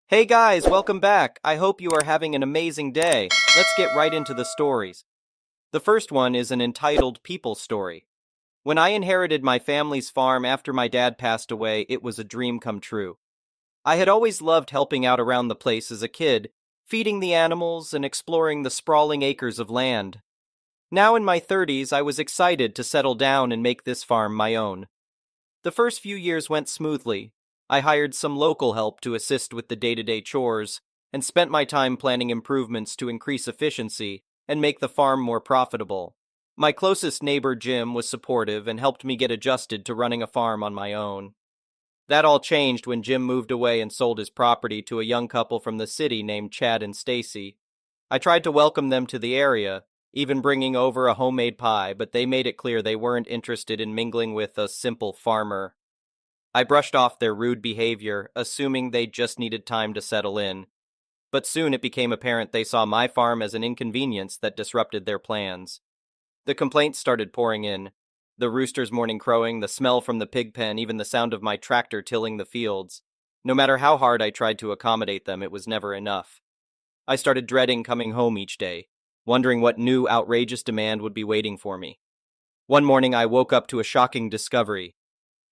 Hey guys, welcome back. I hope you are having an amazing day. Let's get right into the stories. The first one is an entitled People Story. When I inherited my family's farm after my dad passed away, it was a dream come true. I had always loved helping out around the place as a kid, feeding the animals and exploring the sprawling acres of land. Now in my 30s, I was excited to settle down and make this farm my own. The first few years went smoothly. I hired some local help to assist with the day-to-day chores, and spent my time planning improvements to increase efficiency and make the farm more profitable. My closest neighbor, Jim, was supportive and helped me get adjusted to running a farm on my own. That all changed when Jim moved away and sold his property to a young couple from the city named Chad and Stacy. I tried to welcome them to the area, even bringing over a homemade pie, but they made it clear they weren't interested in mingling with a simple farmer. I brushed off their rude behavior, assuming they just needed time to settle in. But soon it became apparent they saw my farm as an inconvenience that disrupted their plans. The complaints started pouring in. The rooster's morning crowing, the smell from the pig pen, even the sound of my tractor tilling the fields. No matter how hard I tried to accommodate them, it was never enough. I started dreading coming home each day, wondering what new outrageous demand would be waiting for me. One morning I woke up to a shocking discovery.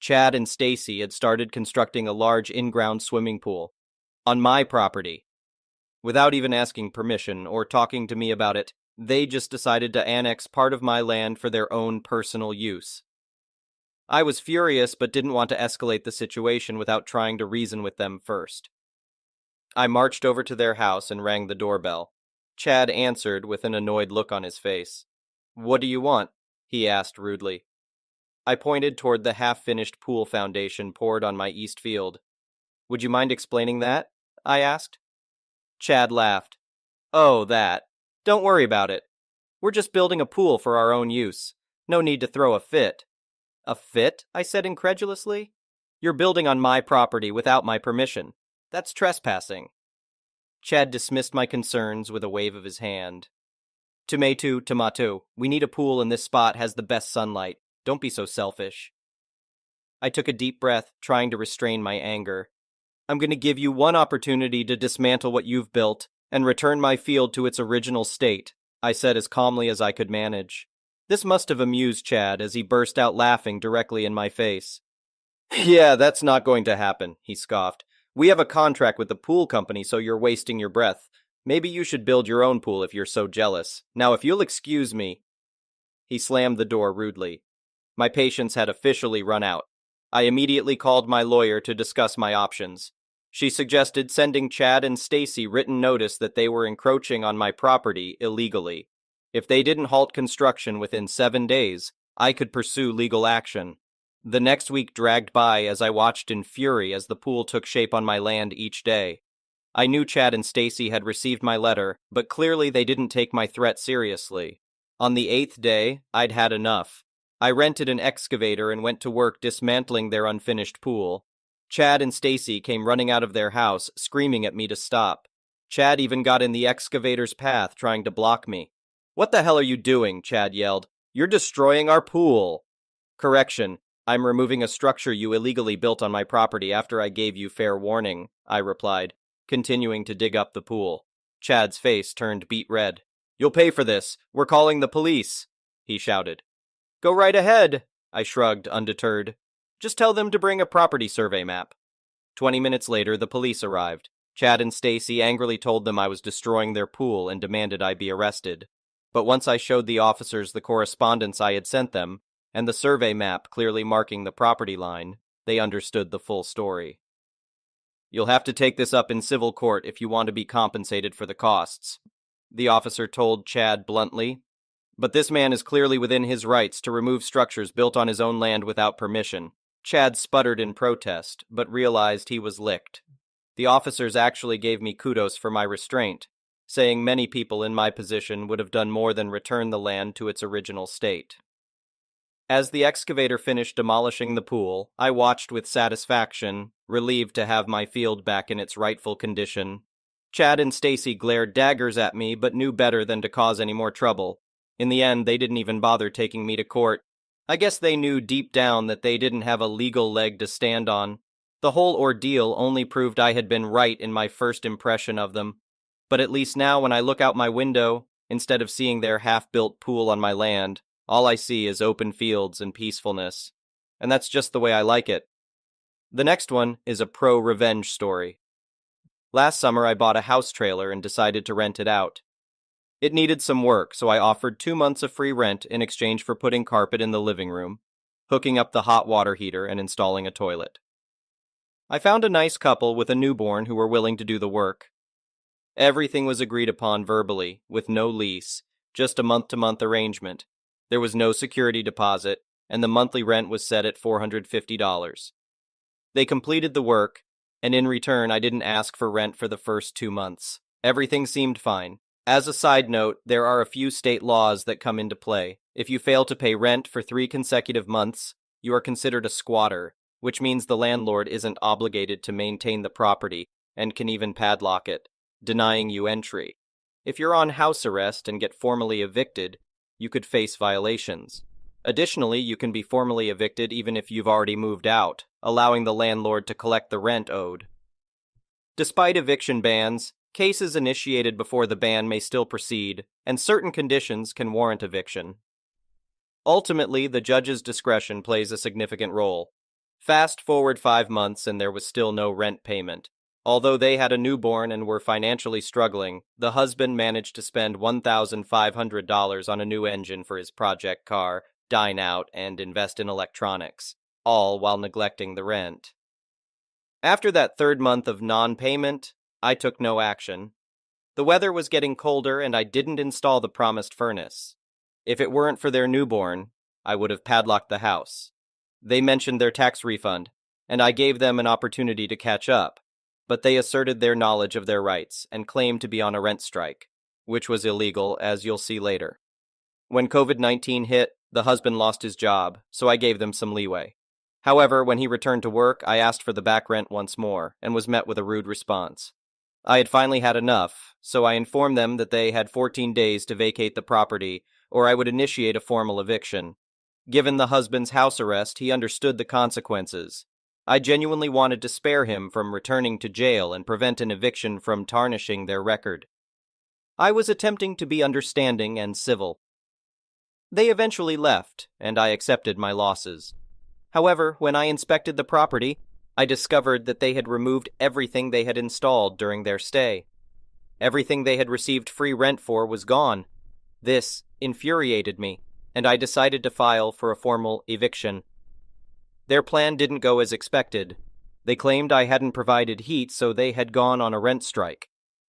Chad and Stacy had started constructing a large in-ground swimming pool on my property. Without even asking permission or talking to me about it, they just decided to annex part of my land for their own personal use. I was furious but didn't want to escalate the situation without trying to reason with them first. I marched over to their house and rang the doorbell. Chad answered with an annoyed look on his face. "What do you want?" he asked rudely. I pointed toward the half-finished pool foundation poured on my east field. "Would you mind explaining that?" I asked. Chad laughed. "Oh, that. Don't worry about it. We're just building a pool for our own use. No need to throw a fit." "A fit?" I said incredulously. "You're building on my property without my permission. That's trespassing." Chad dismissed my concerns with a wave of his hand. "Tomato, tomato. We need a pool and this spot has the best sunlight. Don't be so selfish." I took a deep breath, trying to restrain my anger. "I'm going to give you one opportunity to dismantle what you've built and return my field to its original state," I said as calmly as I could manage. This must have amused Chad as he burst out laughing directly in my face. "Yeah, that's not going to happen," he scoffed. "We have a contract with the pool company, so you're wasting your breath. Maybe you should build your own pool if you're so jealous. Now, if you'll excuse me." He slammed the door rudely. My patience had officially run out. I immediately called my lawyer to discuss my options. She suggested sending Chad and Stacy written notice that they were encroaching on my property illegally. If they didn't halt construction within 7 days, I could pursue legal action. The next week dragged by as I watched in fury as the pool took shape on my land each day. I knew Chad and Stacy had received my letter, but clearly they didn't take my threat seriously. On the 8th day, I'd had enough. I rented an excavator and went to work dismantling their unfinished pool. Chad and Stacy came running out of their house, screaming at me to stop. Chad even got in the excavator's path, trying to block me. "What the hell are you doing?" Chad yelled. "You're destroying our pool." "Correction, I'm removing a structure you illegally built on my property after I gave you fair warning," I replied, continuing to dig up the pool. Chad's face turned beet red. "You'll pay for this. We're calling the police," he shouted. "Go right ahead," I shrugged, undeterred. "Just tell them to bring a property survey map." 20 minutes later, the police arrived. Chad and Stacy angrily told them I was destroying their pool and demanded I be arrested. But once I showed the officers the correspondence I had sent them, and the survey map clearly marking the property line, they understood the full story. "You'll have to take this up in civil court if you want to be compensated for the costs," the officer told Chad bluntly. "But this man is clearly within his rights to remove structures built on his own land without permission." Chad sputtered in protest, but realized he was licked. The officers actually gave me kudos for my restraint, saying many people in my position would have done more than return the land to its original state. As the excavator finished demolishing the pool, I watched with satisfaction, relieved to have my field back in its rightful condition. Chad and Stacy glared daggers at me, but knew better than to cause any more trouble. In the end, they didn't even bother taking me to court. I guess they knew deep down that they didn't have a legal leg to stand on. The whole ordeal only proved I had been right in my first impression of them, but at least now when I look out my window, instead of seeing their half-built pool on my land, all I see is open fields and peacefulness. And that's just the way I like it. The next one is a pro-revenge story. Last summer I bought a house trailer and decided to rent it out. It needed some work, so I offered 2 months of free rent in exchange for putting carpet in the living room, hooking up the hot water heater, and installing a toilet. I found a nice couple with a newborn who were willing to do the work. Everything was agreed upon verbally, with no lease, just a month-to-month arrangement. There was no security deposit, and the monthly rent was set at $450. They completed the work, and in return I didn't ask for rent for the first 2 months. Everything seemed fine. As a side note, there are a few state laws that come into play. If you fail to pay rent for 3 consecutive months, you are considered a squatter, which means the landlord isn't obligated to maintain the property and can even padlock it, denying you entry. If you're on house arrest and get formally evicted, you could face violations. Additionally, you can be formally evicted even if you've already moved out, allowing the landlord to collect the rent owed. Despite eviction bans, cases initiated before the ban may still proceed, and certain conditions can warrant eviction. Ultimately, the judge's discretion plays a significant role. Fast forward 5 months and there was still no rent payment. Although they had a newborn and were financially struggling, the husband managed to spend $1,500 on a new engine for his project car, dine out, and invest in electronics, all while neglecting the rent. After that 3rd month of non-payment, I took no action. The weather was getting colder and I didn't install the promised furnace. If it weren't for their newborn, I would have padlocked the house. They mentioned their tax refund, and I gave them an opportunity to catch up, but they asserted their knowledge of their rights and claimed to be on a rent strike, which was illegal, as you'll see later. When COVID-19 hit, the husband lost his job, so I gave them some leeway. However, when he returned to work, I asked for the back rent once more and was met with a rude response. I had finally had enough, so I informed them that they had 14 days to vacate the property or I would initiate a formal eviction. Given the husband's house arrest, he understood the consequences. I genuinely wanted to spare him from returning to jail and prevent an eviction from tarnishing their record. I was attempting to be understanding and civil. They eventually left, and I accepted my losses. However, when I inspected the property, I discovered that they had removed everything they had installed during their stay. Everything they had received free rent for was gone. This infuriated me, and I decided to file for a formal eviction. Their plan didn't go as expected. They claimed I hadn't provided heat, so they had gone on a rent strike.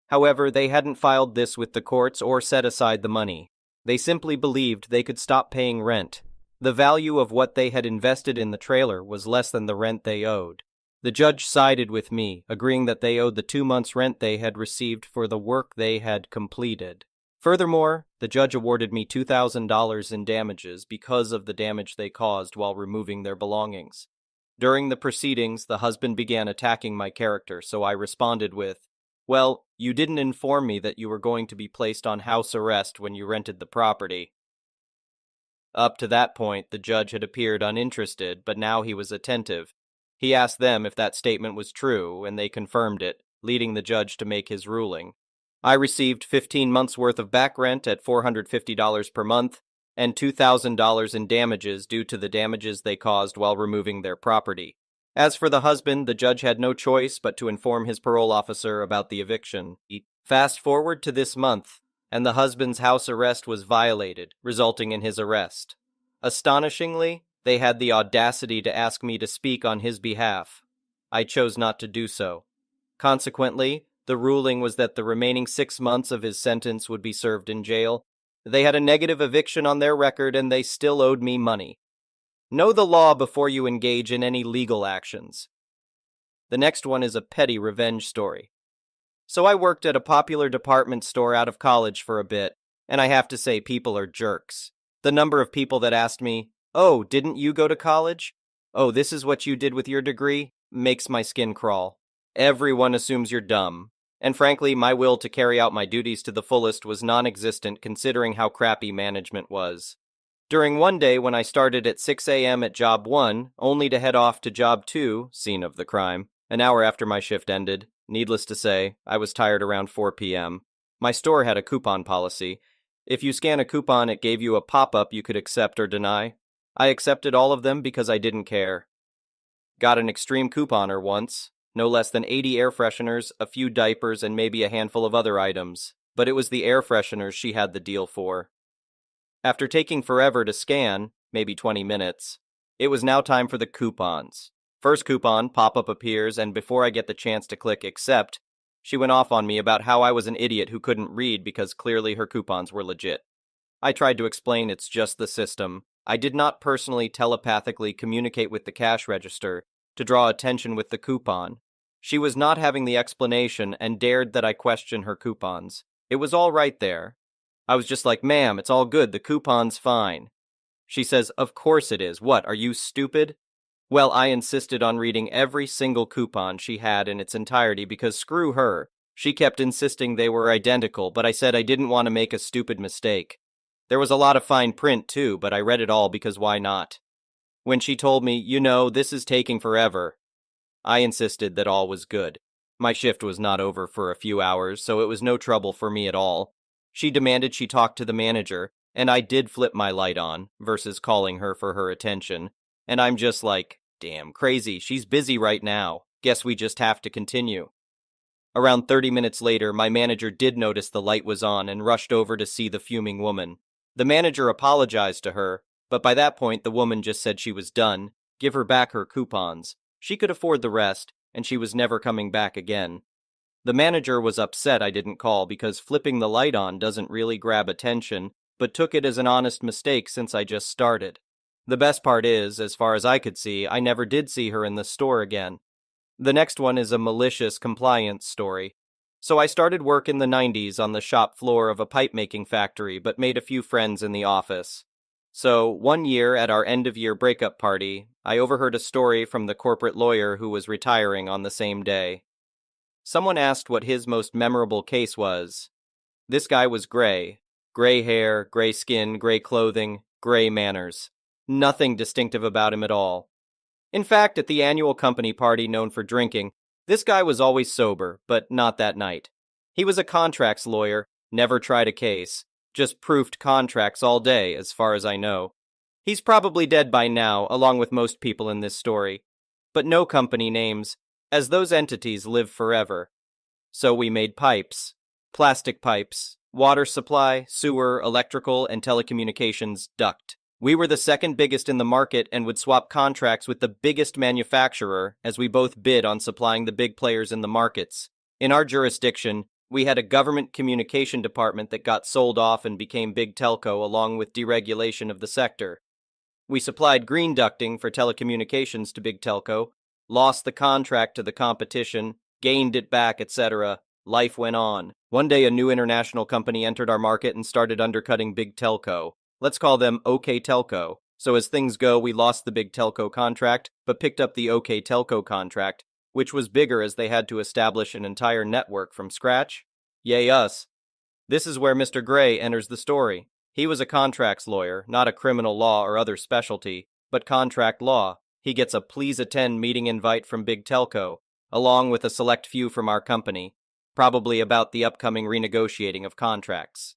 However, they hadn't filed this with the courts or set aside the money. They simply believed they could stop paying rent. The value of what they had invested in the trailer was less than the rent they owed. The judge sided with me, agreeing that they owed the 2 months' rent they had received for the work they had completed. Furthermore, the judge awarded me $2,000 in damages because of the damage they caused while removing their belongings. During the proceedings, the husband began attacking my character, so I responded with, "Well, you didn't inform me that you were going to be placed on house arrest when you rented the property." Up to that point, the judge had appeared uninterested, but now he was attentive. He asked them if that statement was true, and they confirmed it, leading the judge to make his ruling. I received 15 months' worth of back rent at $450 per month, and $2,000 in damages due to the damages they caused while removing their property. As for the husband, the judge had no choice but to inform his parole officer about the eviction. Fast forward to this month, and the husband's house arrest was violated, resulting in his arrest. Astonishingly, they had the audacity to ask me to speak on his behalf. I chose not to do so. Consequently, the ruling was that the remaining 6 months of his sentence would be served in jail. They had a negative eviction on their record and they still owed me money. Know the law before you engage in any legal actions. The next one is a petty revenge story. So I worked at a popular department store out of college for a bit, and I have to say people are jerks. The number of people that asked me, "Oh, didn't you go to college? Oh, this is what you did with your degree?" makes my skin crawl. Everyone assumes you're dumb. And frankly, my will to carry out my duties to the fullest was non-existent considering how crappy management was. During one day when I started at 6 a.m. at job 1, only to head off to job 2, scene of the crime, an hour after my shift ended. Needless to say, I was tired around 4 p.m. My store had a coupon policy. If you scan a coupon, it gave you a pop-up you could accept or deny. I accepted all of them because I didn't care. Got an extreme couponer once. No less than 80 air fresheners, a few diapers, and maybe a handful of other items. But it was the air fresheners she had the deal for. After taking forever to scan, maybe 20 minutes, it was now time for the coupons. First coupon pop-up appears, and before I get the chance to click accept, she went off on me about how I was an idiot who couldn't read because clearly her coupons were legit. I tried to explain it's just the system. I did not personally telepathically communicate with the cash register to draw attention with the coupon. She was not having the explanation and dared that I question her coupons. It was all right there. I was just like, ma'am, it's all good, the coupon's fine. She says, of course it is. What, are you stupid? Well, I insisted on reading every single coupon she had in its entirety because screw her. She kept insisting they were identical, but I said I didn't want to make a stupid mistake. There was a lot of fine print too, but I read it all because why not? When she told me, you know, this is taking forever, I insisted that all was good. My shift was not over for a few hours, so it was no trouble for me at all. She demanded she talk to the manager, and I did flip my light on, versus calling her for her attention. And I'm just like, damn crazy, she's busy right now. Guess we just have to continue. Around 30 minutes later, my manager did notice the light was on and rushed over to see the fuming woman. The manager apologized to her, but by that point the woman just said she was done, give her back her coupons. She could afford the rest, and she was never coming back again. The manager was upset I didn't call because flipping the light on doesn't really grab attention, but took it as an honest mistake since I just started. The best part is, as far as I could see, I never did see her in the store again. The next one is a malicious compliance story. So I started work in the 90s on the shop floor of a pipe-making factory, but made a few friends in the office. So, one year at our end-of-year breakup party, I overheard a story from the corporate lawyer who was retiring on the same day. Someone asked what his most memorable case was. This guy was gray. Gray hair, gray skin, gray clothing, gray manners. Nothing distinctive about him at all. In fact, at the annual company party known for drinking, this guy was always sober, but not that night. He was a contracts lawyer, never tried a case. Just proofed contracts all day, as far as I know. He's probably dead by now, along with most people in this story. But no company names, as those entities live forever. So we made pipes. Plastic pipes. Water supply, sewer, electrical, and telecommunications duct. We were the second biggest in the market and would swap contracts with the biggest manufacturer as we both bid on supplying the big players in the markets. In our jurisdiction, we had a government communication department that got sold off and became big telco along with deregulation of the sector. We supplied green ducting for telecommunications to big telco, lost the contract to the competition, gained it back, etc. Life went on. One day a new international company entered our market and started undercutting big telco. Let's call them OK Telco. So as things go, we lost the big telco contract, but picked up the OK Telco contract, which was bigger as they had to establish an entire network from scratch. Yay us. This is where Mr. Gray enters the story. He was a contracts lawyer, not a criminal law or other specialty, but contract law. He gets a please attend meeting invite from big telco, along with a select few from our company, probably about the upcoming renegotiating of contracts.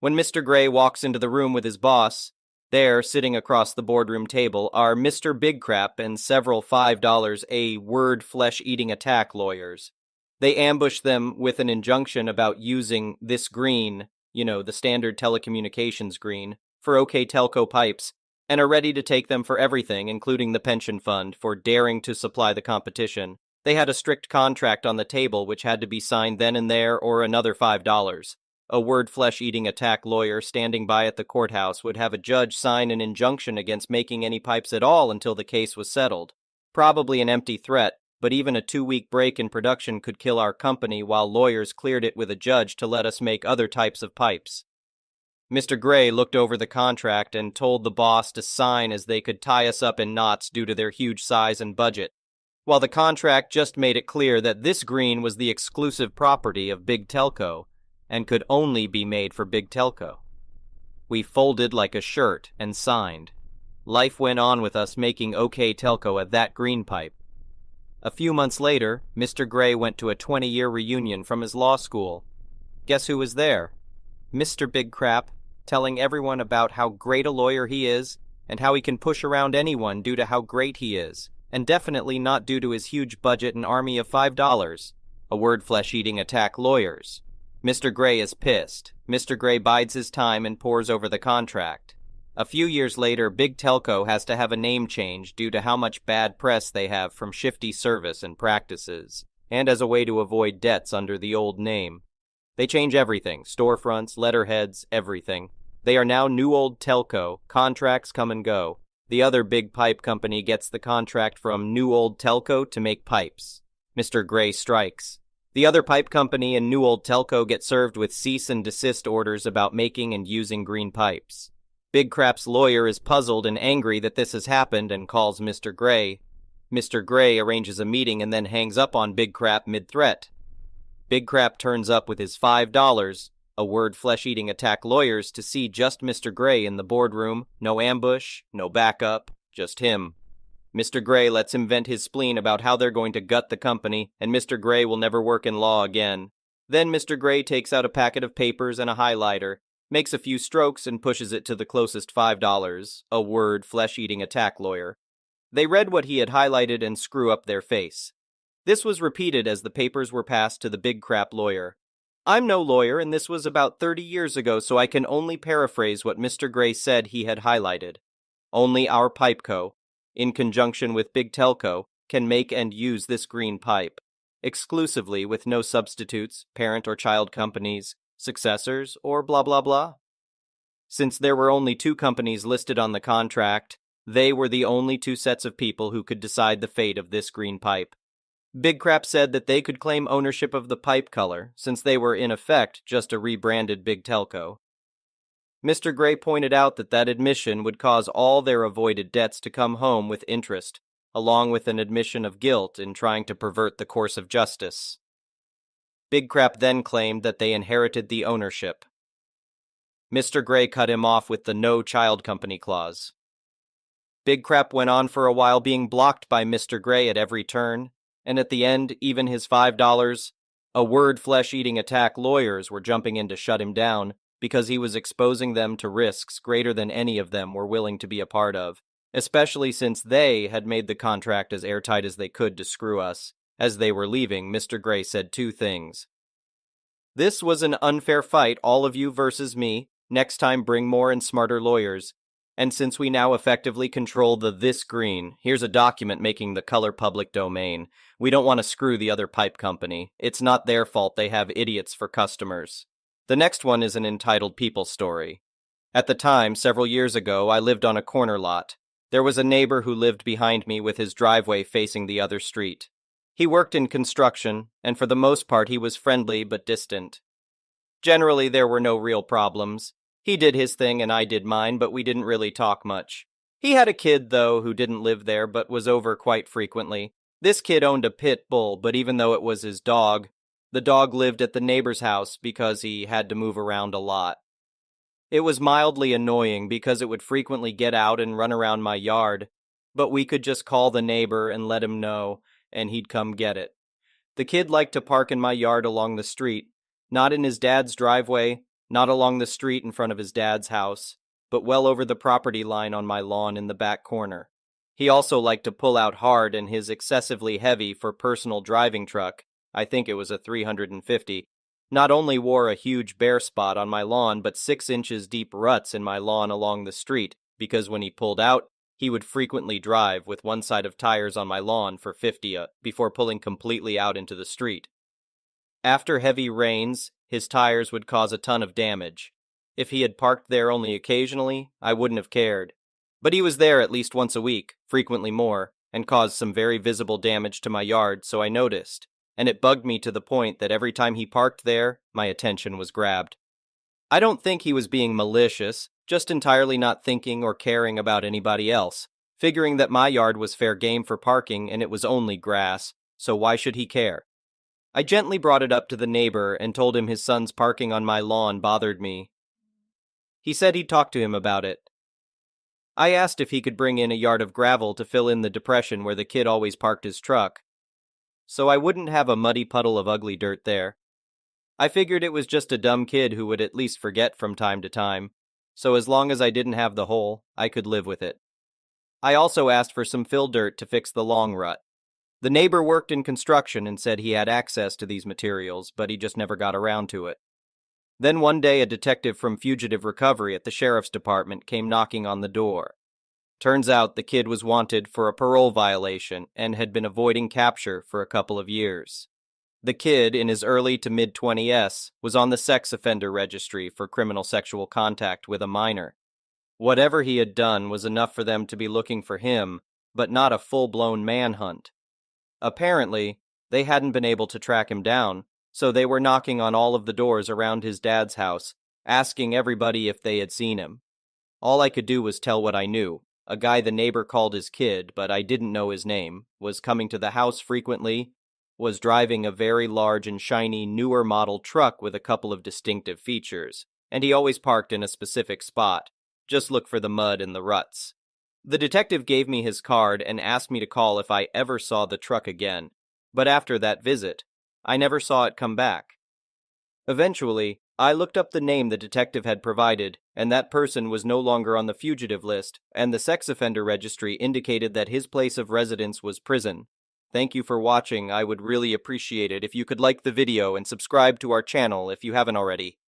When Mr. Gray walks into the room with his boss, there, sitting across the boardroom table, are Mr. Big Crap and several $5 a word flesh-eating attack lawyers. They ambush them with an injunction about using this green, the standard telecommunications green, for OK Telco pipes, and are ready to take them for everything, including the pension fund, for daring to supply the competition. They had a strict contract on the table which had to be signed then and there or another $5. A word flesh-eating attack lawyer standing by at the courthouse would have a judge sign an injunction against making any pipes at all until the case was settled. Probably an empty threat, but even a 2-week break in production could kill our company while lawyers cleared it with a judge to let us make other types of pipes. Mr. Gray looked over the contract and told the boss to sign as they could tie us up in knots due to their huge size and budget, while the contract just made it clear that this green was the exclusive property of Big Telco and could only be made for Big Telco. We folded like a shirt and signed. Life went on with us making OK Telco at that green pipe. A few months later, Mr. Gray went to a 20-year reunion from his law school. Guess who was there? Mr. Big Crap, telling everyone about how great a lawyer he is and how he can push around anyone due to how great he is, and definitely not due to his huge budget and army of $5. A word flesh-eating attack lawyers. Mr. Gray is pissed. Mr. Gray bides his time and pores over the contract. A few years later, Big Telco has to have a name change due to how much bad press they have from shifty service and practices, and as a way to avoid debts under the old name. They change everything, storefronts, letterheads, everything. They are now New Old Telco, contracts come and go. The other big pipe company gets the contract from New Old Telco to make pipes. Mr. Gray strikes. The other pipe company and New Old Telco get served with cease and desist orders about making and using green pipes. Big Crap's lawyer is puzzled and angry that this has happened and calls Mr. Gray. Mr. Gray arranges a meeting and then hangs up on Big Crap mid-threat. Big Crap turns up with his $5, a word flesh-eating attack lawyers, to see just Mr. Gray in the boardroom. No ambush, no backup, just him. Mr. Gray lets him vent his spleen about how they're going to gut the company, and Mr. Gray will never work in law again. Then Mr. Gray takes out a packet of papers and a highlighter, makes a few strokes and pushes it to the closest $5, a word flesh-eating attack lawyer. They read what he had highlighted and screw up their face. This was repeated as the papers were passed to the Big Crap lawyer. I'm no lawyer, and this was about 30 years ago, so I can only paraphrase what Mr. Gray said he had highlighted. Only our Pipe Co., in conjunction with Big Telco, can make and use this green pipe, exclusively with no substitutes, parent or child companies, successors, or blah blah blah. Since there were only 2 companies listed on the contract, they were the only 2 sets of people who could decide the fate of this green pipe. Big Crap said that they could claim ownership of the pipe color, since they were in effect just a rebranded Big Telco. Mr. Gray pointed out that that admission would cause all their avoided debts to come home with interest, along with an admission of guilt in trying to pervert the course of justice. Big Crap then claimed that they inherited the ownership. Mr. Gray cut him off with the no child company clause. Big Crap went on for a while being blocked by Mr. Gray at every turn, and at the end, even his $5, a word flesh-eating attack lawyers were jumping in to shut him down because he was exposing them to risks greater than any of them were willing to be a part of, especially since they had made the contract as airtight as they could to screw us. As they were leaving, Mr. Gray said 2 things. This was an unfair fight, all of you versus me. Next time bring more and smarter lawyers. And since we now effectively control the this green, here's a document making the color public domain. We don't want to screw the other pipe company. It's not their fault they have idiots for customers. The next one is an entitled people story. At the time, several years ago, I lived on a corner lot. There was a neighbor who lived behind me with his driveway facing the other street. He worked in construction, and for the most part he was friendly but distant. Generally, there were no real problems. He did his thing and I did mine, but we didn't really talk much. He had a kid, though, who didn't live there but was over quite frequently. This kid owned a pit bull, but even though it was his dog, the dog lived at the neighbor's house because he had to move around a lot. It was mildly annoying because it would frequently get out and run around my yard, but we could just call the neighbor and let him know, and he'd come get it. The kid liked to park in my yard along the street, not in his dad's driveway, not along the street in front of his dad's house, but well over the property line on my lawn in the back corner. He also liked to pull out hard in his excessively heavy for personal driving truck, I think it was a 350, not only wore a huge bare spot on my lawn, but 6 inches deep ruts in my lawn along the street, because when he pulled out, he would frequently drive with one side of tires on my lawn for 50 before pulling completely out into the street. After heavy rains, his tires would cause a ton of damage. If he had parked there only occasionally, I wouldn't have cared. But he was there at least once a week, frequently more, and caused some very visible damage to my yard, so I noticed, and it bugged me to the point that every time he parked there, my attention was grabbed. I don't think he was being malicious, just entirely not thinking or caring about anybody else, figuring that my yard was fair game for parking and it was only grass, so why should he care? I gently brought it up to the neighbor and told him his son's parking on my lawn bothered me. He said he'd talk to him about it. I asked if he could bring in a yard of gravel to fill in the depression where the kid always parked his truck, so I wouldn't have a muddy puddle of ugly dirt there. I figured it was just a dumb kid who would at least forget from time to time, so as long as I didn't have the hole, I could live with it. I also asked for some fill dirt to fix the long rut. The neighbor worked in construction and said he had access to these materials, but he just never got around to it. Then one day a detective from fugitive recovery at the sheriff's department came knocking on the door. Turns out the kid was wanted for a parole violation and had been avoiding capture for a couple of years. The kid, in his early to mid-20s, was on the sex offender registry for criminal sexual contact with a minor. Whatever he had done was enough for them to be looking for him, but not a full-blown manhunt. Apparently, they hadn't been able to track him down, so they were knocking on all of the doors around his dad's house, asking everybody if they had seen him. All I could do was tell what I knew. A guy the neighbor called his kid, but I didn't know his name, was coming to the house frequently, was driving a very large and shiny newer model truck with a couple of distinctive features, and he always parked in a specific spot. Just look for the mud and the ruts. The detective gave me his card and asked me to call if I ever saw the truck again, but after that visit, I never saw it come back. Eventually, I looked up the name the detective had provided, and that person was no longer on the fugitive list, and the sex offender registry indicated that his place of residence was prison. Thank you for watching. I would really appreciate it if you could like the video and subscribe to our channel if you haven't already.